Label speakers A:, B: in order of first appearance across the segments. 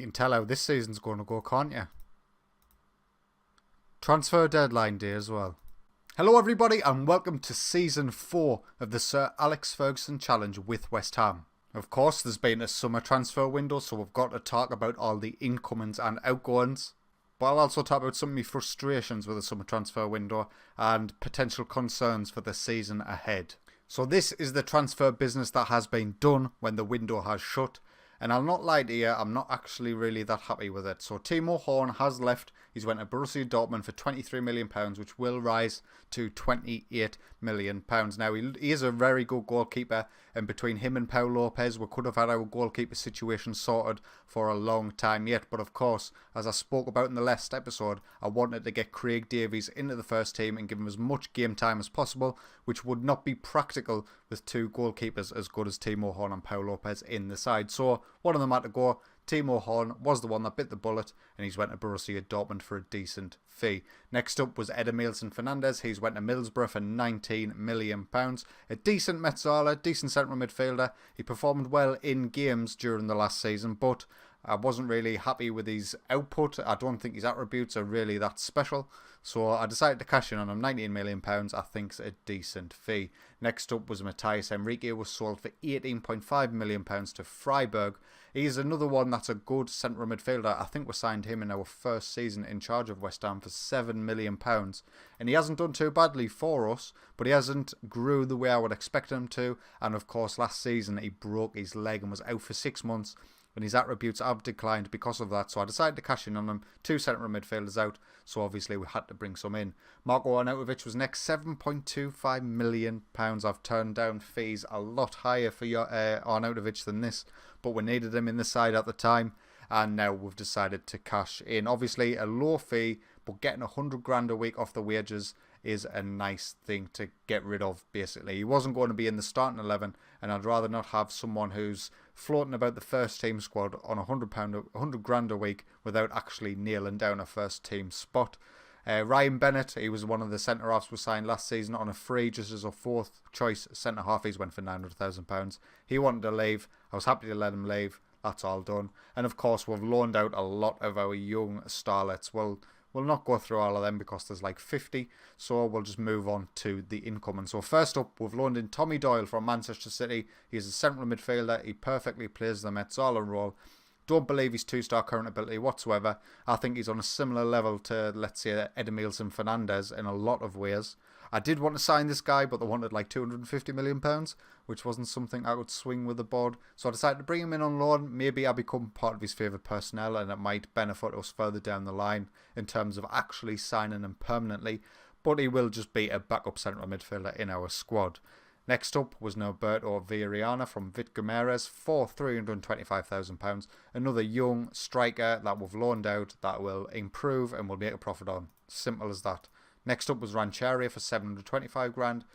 A: You can tell how this season's going to go, can't you? Transfer deadline day as well. Hello everybody and welcome to Season 4 of the Sir Alex Ferguson Challenge with West Ham. Of course, there's been a summer transfer window, so we've got to talk about all the incomings and outgoings. But I'll also talk about some of my frustrations with the summer transfer window and potential concerns for the season ahead. So this is the transfer business that has been done when the window has shut. And I'll not lie to you, I'm not actually really that happy with it. So Timo Horn has left. He's went to Borussia Dortmund for £23 million, which will rise to £28 million. Now, he is a very good goalkeeper. And between him and Pau Lopez, we could have had our goalkeeper situation sorted for a long time yet. But of course, as I spoke about in the last episode, I wanted to get Craig Davies into the first team and give him as much game time as possible, which would not be practical with two goalkeepers as good as Timo Horn and Pau Lopez in the side. So one of them had to go. Timo Horn was the one that bit the bullet, and he's went to Borussia Dortmund for a decent fee. Next up was Edemilson Fernandez. He's went to Middlesbrough for £19 million. A decent Metzala, decent central midfielder. He performed well in games during the last season, but I wasn't really happy with his output. I don't think his attributes are really that special. So I decided to cash in on him. £19 million, I think, is a decent fee. Next up was Matthias Enrique, who was sold for £18.5 million to Freiburg. He's another one that's a good central midfielder. I think we signed him in our first season in charge of West Ham for £7 million. And he hasn't done too badly for us, but he hasn't grew the way I would expect him to. And of course, last season he broke his leg and was out for 6 months. And his attributes have declined because of that. So I decided to cash in on him. 2 central midfielders out. So obviously we had to bring some in. Marko Arnautovic was next. £7.25 million. I've turned down fees a lot higher for Arnautovic than this. But we needed him in the side at the time. And now we've decided to cash in. Obviously a low fee. But getting 100 grand a week off the wages is a nice thing to get rid of, basically. He wasn't going to be in the starting 11, and I'd rather not have someone who's floating about the first team squad on £100 grand a week without actually nailing down a first team spot. Ryan Bennett, he was one of the centre-halves we signed last season on a free, just as a fourth choice centre-half. He's went for £900,000. He wanted to leave. I was happy to let him leave. That's all done. And of course, we've loaned out a lot of our young starlets. We'll not go through all of them because there's like 50, so we'll just move on to the incoming. So first up, we've loaned in Tommy Doyle from Manchester City. He's a central midfielder. He perfectly plays the Metzala role. Don't believe he's 2-star current ability whatsoever. I think he's on a similar level to, let's say, Edemilson Fernandez in a lot of ways. I did want to sign this guy, but they wanted like £250 million, which wasn't something I would swing with the board. So I decided to bring him in on loan. Maybe I become part of his favourite personnel, and it might benefit us further down the line in terms of actually signing him permanently. But he will just be a backup central midfielder in our squad. Next up was Norberto Villarreal from Vitgueres for £325,000. Another young striker that we've loaned out that will improve and will make a profit on. Simple as that. Next up was Rancharia for 725 grand.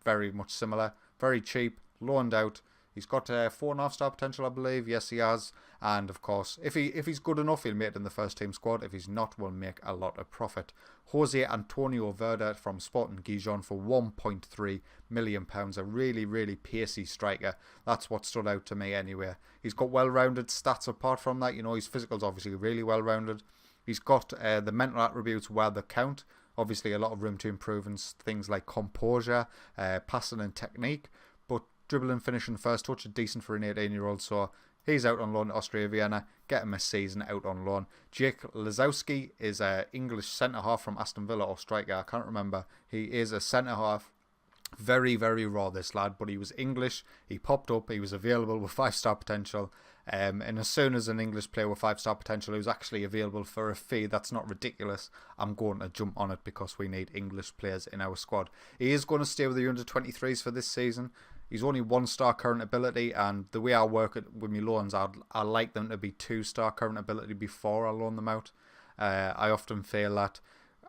A: Very much similar. Very cheap. Loaned out. He's got 4.5-star potential, I believe. Yes, he has. And of course, if he's good enough, he'll make it in the first team squad. If he's not, we'll make a lot of profit. Jose Antonio Verda from Sporting Gijon for £1.3 million. A really, really pacey striker. That's what stood out to me anyway. He's got well-rounded stats apart from that. You know, his physical's obviously really well-rounded. He's got the mental attributes where they count. Obviously, a lot of room to improve in things like composure, passing and technique. But dribbling, finishing, first touch are decent for an 18-year-old. So he's out on loan to Austria Vienna. Get him a season out on loan. Jake Lazowski is an English centre-half from Aston Villa or striker. I can't remember. He is a centre-half. Very, very raw, this lad. But he was English. He popped up. He was available with 5-star potential. And as soon as an English player with 5-star potential who's actually available for a fee that's not ridiculous, I'm going to jump on it because we need English players in our squad. He is going to stay with the under-23s for this season. He's only 1-star current ability, and the way I work it with my loans, I like them to be 2-star current ability before I loan them out. I often feel that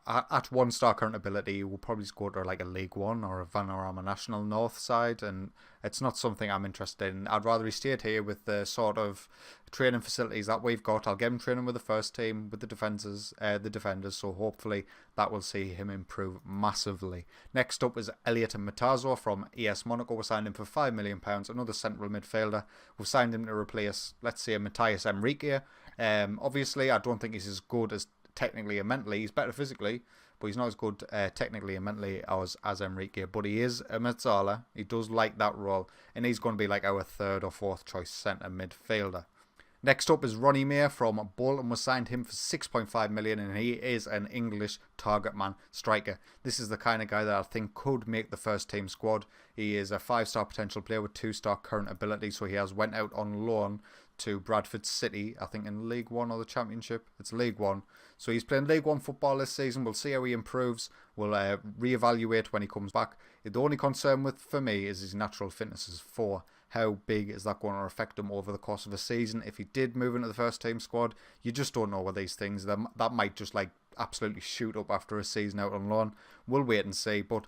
A: at 1-star current ability, you will probably go to like a League One or a Vanarama National North side, and it's not something I'm interested in. I'd rather he stayed here with the sort of training facilities that we've got. I'll get him training with the first team, with the defenders, so hopefully that will see him improve massively. Next up is Elliot Matazo from AS Monaco. We signed him for £5 million, another central midfielder. We've signed him to replace, let's say, Matthias Enrique. Obviously, I don't think he's as good as technically and mentally. He's better physically, but he's not as good technically and mentally as Enrique. But he is a Mezzala. He does like that role, and he's going to be like our third or fourth choice centre midfielder. Next up is Ronnie Mayer from Bolton. Was signed him for 6.5 million, and he is an English target man striker. This is the kind of guy that I think could make the first team squad. He is a 5-star potential player with 2-star current ability, so he has went out on loan to Bradford City, I think in League 1 or the Championship. It's League 1. So he's playing League 1 football this season. We'll see how he improves. We'll reevaluate when he comes back. The only concern for me is his natural fitness is 4. How big is that going to affect him over the course of a season? If he did move into the first team squad, you just don't know with these things. That might just like absolutely shoot up after a season out on loan. We'll wait and see. But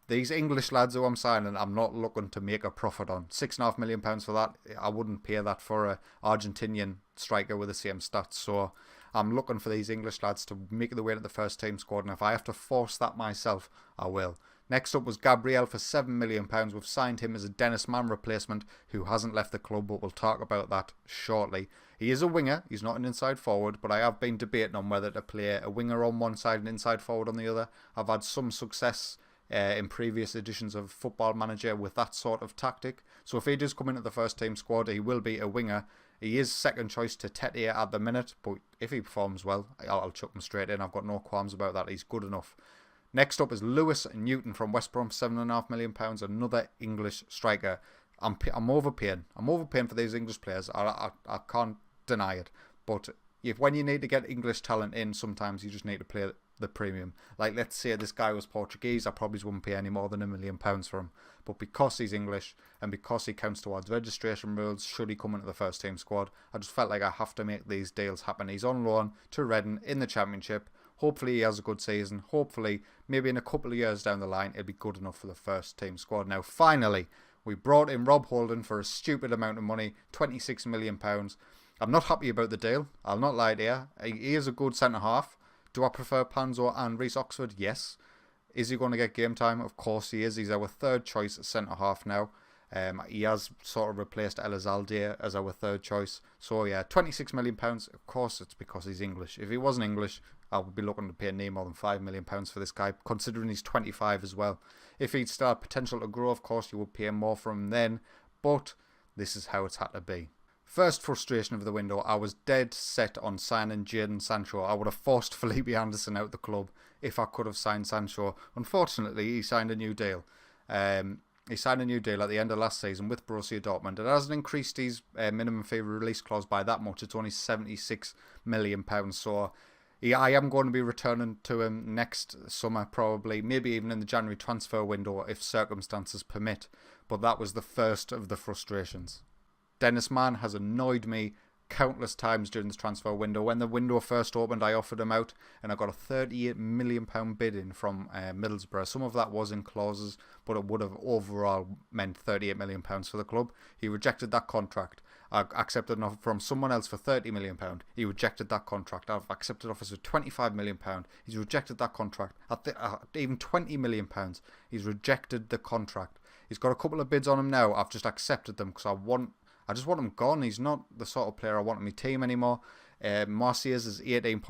A: these English lads who I'm signing, I'm not looking to make a profit on. £6.5 million for that. I wouldn't pay that for an Argentinian striker with the same stats. So I'm looking for these English lads to make their way into the first team squad. And if I have to force that myself, I will. Next up was Gabriel for £7 million. We've signed him as a Dennis Mann replacement who hasn't left the club, but we'll talk about that shortly. He is a winger. He's not an inside forward, but I have been debating on whether to play a winger on one side and inside forward on the other. I've had some success in previous editions of Football Manager with that sort of tactic. So if he does come into the first team squad, he will be a winger. He is second choice to Tete at the minute, but if he performs well, I'll chuck him straight in. I've got no qualms about that. He's good enough. Next up is Lewis Newton from West Brom, £7.5 million, another English striker. I'm overpaying. I'm overpaying for these English players. I can't deny it. But when you need to get English talent in, sometimes you just need to play the premium. Like, let's say this guy was Portuguese, I probably wouldn't pay any more than £1 million for him. But because he's English and because he counts towards registration rules, should he come into the first team squad, I just felt like I have to make these deals happen. He's on loan to Reading in the Championship. Hopefully he has a good season. Hopefully, maybe in a couple of years down the line, it'll be good enough for the first team squad. Now, finally, we brought in Rob Holden for a stupid amount of money, £26 million. I'm not happy about the deal. I'll not lie to you. He is a good centre-half. Do I prefer Panzo and Reece Oxford? Yes. Is he going to get game time? Of course he is. He's our third choice centre-half now. He has sort of replaced Elizalde as our third choice. So yeah, £26 million. Of course it's because he's English. If he wasn't English, I would be looking to pay no more than £5 million for this guy, considering he's 25 as well. If he'd still have potential to grow, of course you would pay more for him then. But this is how it's had to be. First frustration of the window, I was dead set on signing Jadon Sancho. I would have forced Felipe Anderson out the club if I could have signed Sancho. Unfortunately, he signed a new deal. He signed a new deal at the end of last season with Borussia Dortmund. It hasn't increased his minimum fee release clause by that much. It's only £76 million. So I am going to be returning to him next summer, probably. Maybe even in the January transfer window if circumstances permit. But that was the first of the frustrations. Dennis Mann has annoyed me countless times during this transfer window. When the window first opened, I offered him out and I got a £38 million bid in from Middlesbrough. Some of that was in clauses, but it would have overall meant £38 million for the club. He rejected that contract. I accepted an offer from someone else for £30 million. He rejected that contract. I've accepted offers of £25 million. He's rejected that contract. Even £20 million. He's rejected the contract. He's got a couple of bids on him now. I've just accepted them because I just want him gone. He's not the sort of player I want in my team anymore. Marseille's is 18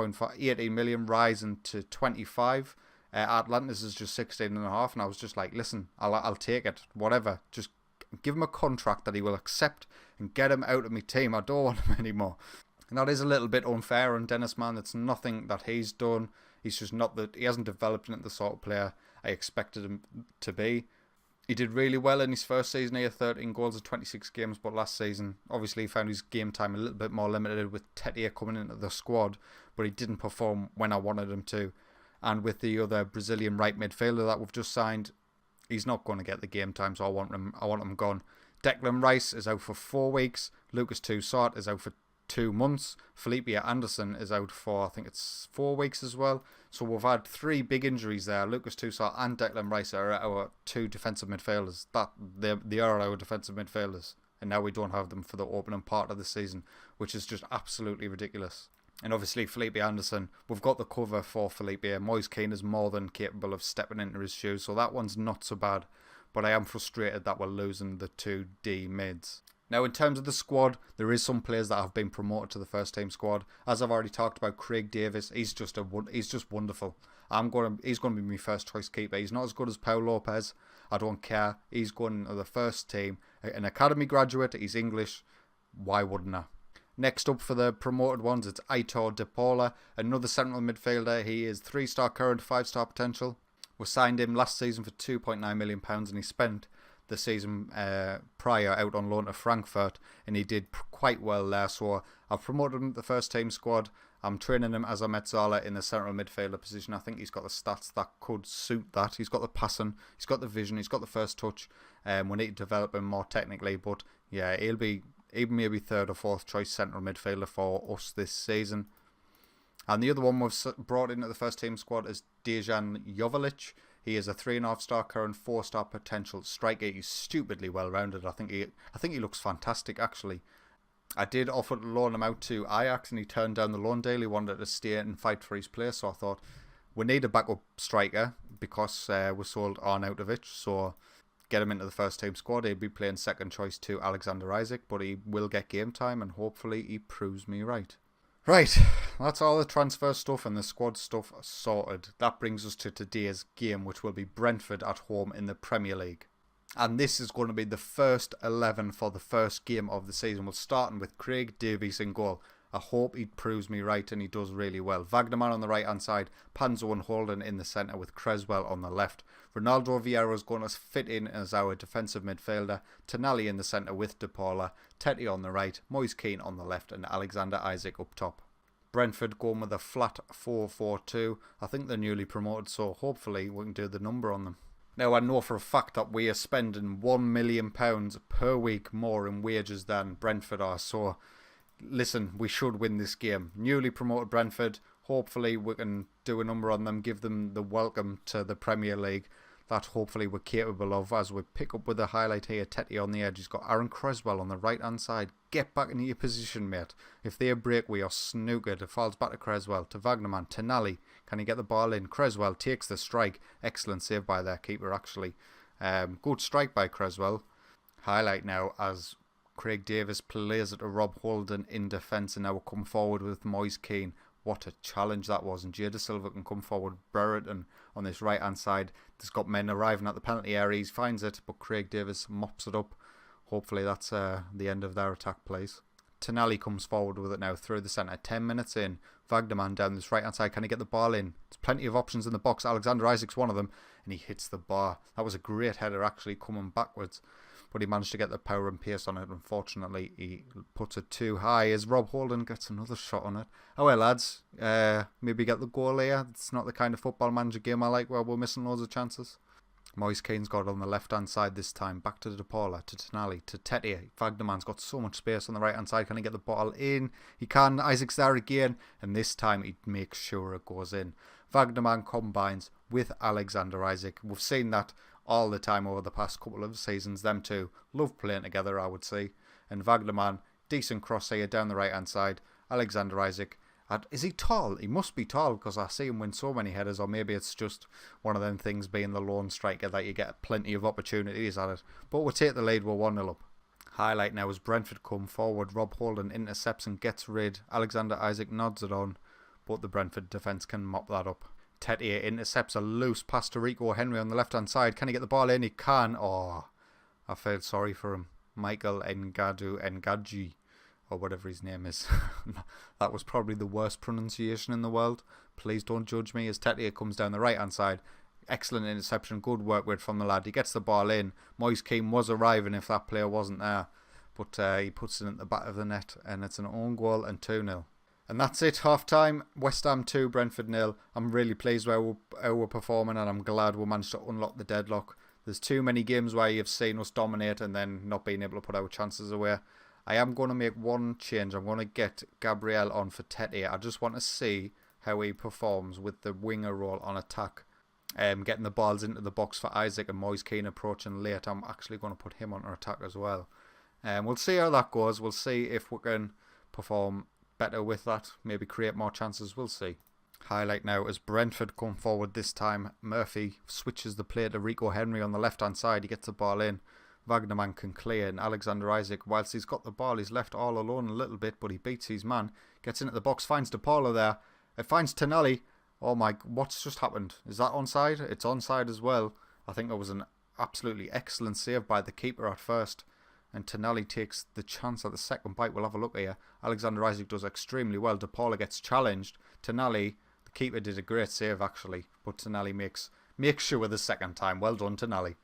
A: million, rising to 25. Atlantis is just 16.5, and I was just like, listen, I'll take it, whatever. Just give him a contract that he will accept and get him out of my team. I don't want him anymore. And that is a little bit unfair on Dennis Mann. It's nothing that he's done. He's just he hasn't developed into the sort of player I expected him to be. He did really well in his first season. He had 13 goals in 26 games, but last season, obviously, he found his game time a little bit more limited with Tete coming into the squad, but he didn't perform when I wanted him to. And with the other Brazilian right midfielder that we've just signed, he's not going to get the game time, so I want him gone. Declan Rice is out for 4 weeks. Lucas Toussaint is out for 2 months. Felipe Anderson is out for, I think it's 4 weeks as well. So we've had 3 big injuries there. Lucas Toussaint and Declan Rice are our 2 defensive midfielders. They are our defensive midfielders. And now we don't have them for the opening part of the season, which is just absolutely ridiculous. And obviously Felipe Anderson, we've got the cover for Felipe. Moise Kean is more than capable of stepping into his shoes, so that one's not so bad. But I am frustrated that we're losing the 2 D mids. Now, in terms of the squad, there is some players that have been promoted to the first team squad. As I've already talked about, Craig Davis, he's just wonderful. He's going to be my first choice keeper. He's not as good as Paul Lopez. I don't care. He's going to the first team. An academy graduate. He's English. Why wouldn't I? Next up for the promoted ones, it's Aitor De Paula, another central midfielder. He is 3-star current, 5-star potential. We signed him last season for £2.9 million, and he spent the season prior out on loan to Frankfurt, and he did quite well there. So I've promoted him to the first team squad. I'm training him as a Metzala in the central midfielder position. I think he's got the stats that could suit that. He's got the passing, he's got the vision, he's got the first touch. We need to develop him more technically, but yeah, he'll be even maybe third or fourth choice central midfielder for us this season. And the other one we've brought into the first team squad is Dejan Jovalic. He is a 3.5-star current, 4-star potential striker. He's stupidly well rounded. I think he looks fantastic actually. I did offer to loan him out to Ajax, and he turned down the loan deal. He wanted to stay and fight for his place. So I thought we need a backup striker because we sold Arnautovic. So get him into the first team squad. He'll be playing second choice to Alexander Isaac, but he will get game time, and hopefully he proves me right. Right, that's all the transfer stuff and the squad stuff sorted. That brings us to today's game, which will be Brentford at home in the Premier League. And this is going to be the first 11 for the first game of the season. We're starting with Craig Davies in goal. I hope he proves me right, and he does really well. Wagnerman on the right hand side, Panzo and Holden in the centre with Creswell on the left. Ronaldo Vieira is going to fit in as our defensive midfielder. Tonali in the centre with De Paula, Tete on the right, Moise Keane on the left, and Alexander Isaac up top. Brentford going with a flat 4-4-2. I think they're newly promoted, so hopefully we can do the number on them. Now, I know for a fact that we are spending £1 million per week more in wages than Brentford are. So, listen, we should win this game. Newly promoted Brentford. Hopefully, we can do a number on them, give them the welcome to the Premier League that hopefully we're capable of. As we pick up with the highlight here, Tete on the edge. He's got Aaron Creswell on the right-hand side. Get back into your position, mate. If they break, we are snookered. It falls back to Creswell, to Wagnerman, to Nally. Can he get the ball in? Creswell takes the strike. Excellent save by their keeper, actually. Good strike by Creswell. Highlight now as Craig Davis plays it to Rob Holden in defence, and now we'll come forward with Moise Keane. What a challenge that was. And Jada Silva can come forward. Brereton on this right hand side. There's got men arriving at the penalty area. He finds it, but Craig Davis mops it up. Hopefully that's the end of their attack plays. Tonali comes forward with it now through the centre. 10 minutes in. Wagnerman down this right hand side. Can he get the ball in? There's plenty of options in the box. Alexander Isaac's one of them, and he hits the bar. That was a great header actually coming backwards, but he managed to get the power and pace on it. Unfortunately, he puts it too high as Rob Holden gets another shot on it. Oh well, lads, maybe get the goal here. It's not the kind of football manager game I like where we're missing loads of chances. Moise Keane's got it on the left hand side this time. Back to De Paula, to Tonali, to Tete. Wagnerman's got so much space on the right hand side. Can he get the ball in? He can. Isaac's there again, and this time he makes sure it goes in. Wagnerman combines with Alexander Isaac. We've seen that all the time over the past couple of seasons. Them two love playing together, I would say. And Wagnerman, decent cross here down the right hand side. Alexander Isaac. Is he tall? He must be tall because I see him win so many headers, or maybe it's just one of them things being the lone striker that you get plenty of opportunities at it. But we'll take the lead, we're 1-0 up. Highlight now as Brentford come forward. Rob Holden intercepts and gets rid. Alexander Isaac nods it on, but the Brentford defence can mop that up. Tete intercepts a loose pass to Rico Henry on the left hand side. Can he get the ball in? He can. Oh, I felt sorry for him. Michael Ngaji, or whatever his name is. That was probably the worst pronunciation in the world. Please don't judge me as Tete comes down the right hand side. Excellent interception, good work with from the lad. He gets the ball in. Moise Keane was arriving if that player wasn't there, but he puts it at the back of the net, and it's an own goal and 2-0. And that's it, half time. West Ham 2, Brentford 0. I'm really pleased with how we're performing, and I'm glad we managed to unlock the deadlock. There's too many games where you've seen us dominate and then not being able to put our chances away. I am going to make one change. I'm going to get Gabriel on for Tete. I just want to see how he performs with the winger role on attack. Getting the balls into the box for Isaac and Moise Keane approaching late. I'm actually going to put him on attack as well. We'll see how that goes. We'll see if we can perform better with that. Maybe create more chances. We'll see. Highlight now as Brentford come forward this time. Murphy switches the play to Rico Henry on the left hand side. He gets the ball in. Wagnerman can clear, and Alexander Isak, whilst he's got the ball, he's left all alone a little bit, but he beats his man, gets into the box, finds DePaula there, it finds Tonelli. Oh my, what's just happened? Is that onside? It's onside as well. I think it was an absolutely excellent save by the keeper at first, and Tonelli takes the chance at the second bite. We'll have a look here. Alexander Isak does extremely well. DePaula gets challenged. Tonelli, the keeper, did a great save actually, but Tonelli makes sure the second time. Well done, Tonelli.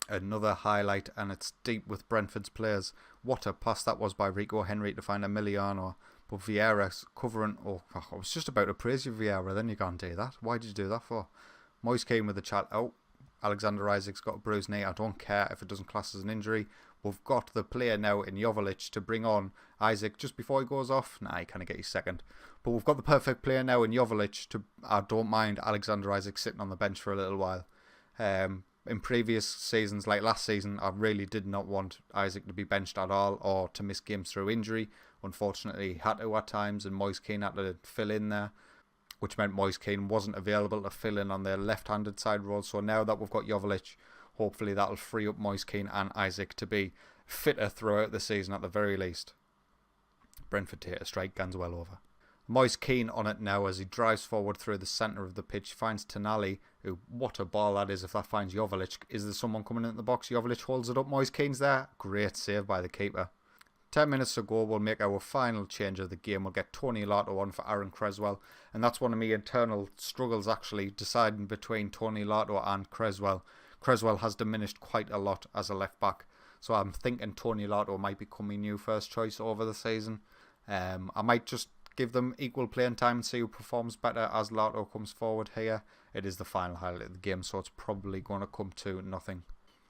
A: Another highlight, and it's deep with Brentford's players. What a pass that was by Rico Henry to find Emiliano. But Vieira's covering. Oh, I was just about to praise you, Vieira. Then you can't do that. Why did you do that for? Moyes came with the chat. Oh, Alexander Isak's got a bruised knee. I don't care if it doesn't class as an injury. We've got the player now in Joveljic to bring on Isak just before he goes off. Nah, he kind of get his second. But we've got the perfect player now in Joveljic to. I don't mind Alexander Isak sitting on the bench for a little while. In previous seasons, like last season, I really did not want Isak to be benched at all or to miss games through injury. Unfortunately, he had to at times, and Moyes Keane had to fill in there, which meant Moyes Keane wasn't available to fill in on their left-handed side role. So now that we've got Joveljic, hopefully that'll free up Moyes Keane and Isak to be fitter throughout the season at the very least. Brentford take a strike, guns well over. Moyes Keane on it now as he drives forward through the centre of the pitch, finds Tonelli, who, what a ball that is if that finds Joveljic. Is there someone coming in the box? Joveljic holds it up, Moyes Keane's there. Great save by the keeper. 10 minutes to go, we'll make our final change of the game. We'll get Tony Lotto on for Aaron Creswell, and that's one of my internal struggles actually, deciding between Tony Lotto and Creswell. Creswell has diminished quite a lot as a left back, so I'm thinking Tony Lotto might become my new first choice over the season. I might just give them equal playing time and see who performs better as Lotto comes forward here. It is the final highlight of the game, so it's probably going to come to nothing.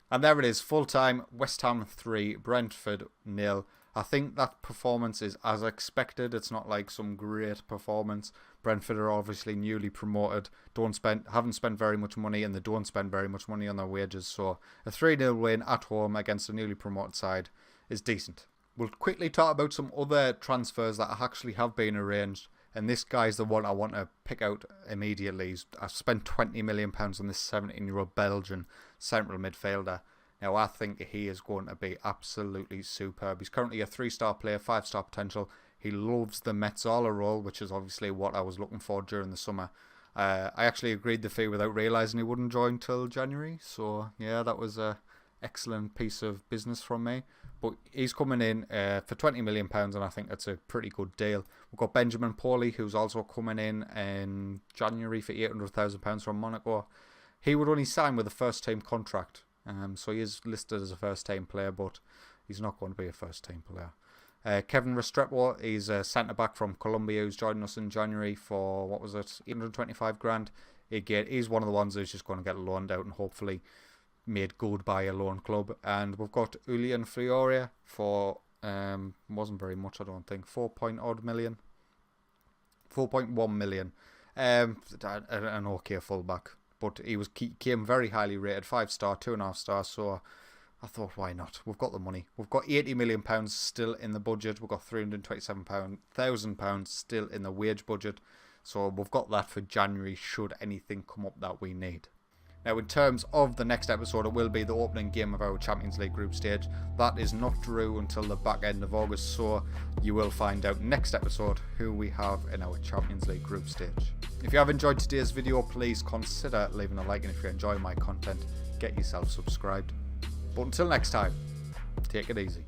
A: And there it is, full time, West Ham 3, Brentford 0. I think that performance is as expected. It's not like some great performance. Brentford are obviously newly promoted, haven't spent very much money, and they don't spend very much money on their wages. So a 3-0 win at home against a newly promoted side is decent. We'll quickly talk about some other transfers that actually have been arranged. And this guy's the one I want to pick out immediately. I've spent £20 million on this 17-year-old Belgian central midfielder. Now, I think he is going to be absolutely superb. He's currently a 3-star player, 5-star potential. He loves the Metzola role, which is obviously what I was looking for during the summer. I actually agreed the fee without realising he wouldn't join till January. So, yeah, that was an excellent piece of business from me. But he's coming in for £20 million, and I think that's a pretty good deal. We've got Benjamin Poli, who's also coming in January for £800,000 from Monaco. He would only sign with a first-team contract. So he is listed as a first-team player, but he's not going to be a first-team player. Kevin Restrepo, he's a centre-back from Colombia who's joining us in January for, what was it, 825 grand. Again, he's one of the ones who's just going to get loaned out and hopefully made good by a loan club. And we've got Julian Fiore for, wasn't very much I don't think, 4.1 million. An okay fullback. But he came very highly rated, 5-star, 2.5 stars, so I thought, why not? We've got the money. We've got £80 million still in the budget. We've got £327,000 still in the wage budget. So we've got that for January should anything come up that we need. Now, in terms of the next episode, it will be the opening game of our Champions League group stage. That is not due until the back end of August, so you will find out next episode who we have in our Champions League group stage. If you have enjoyed today's video, please consider leaving a like, and if you enjoy my content, get yourself subscribed. But until next time, take it easy.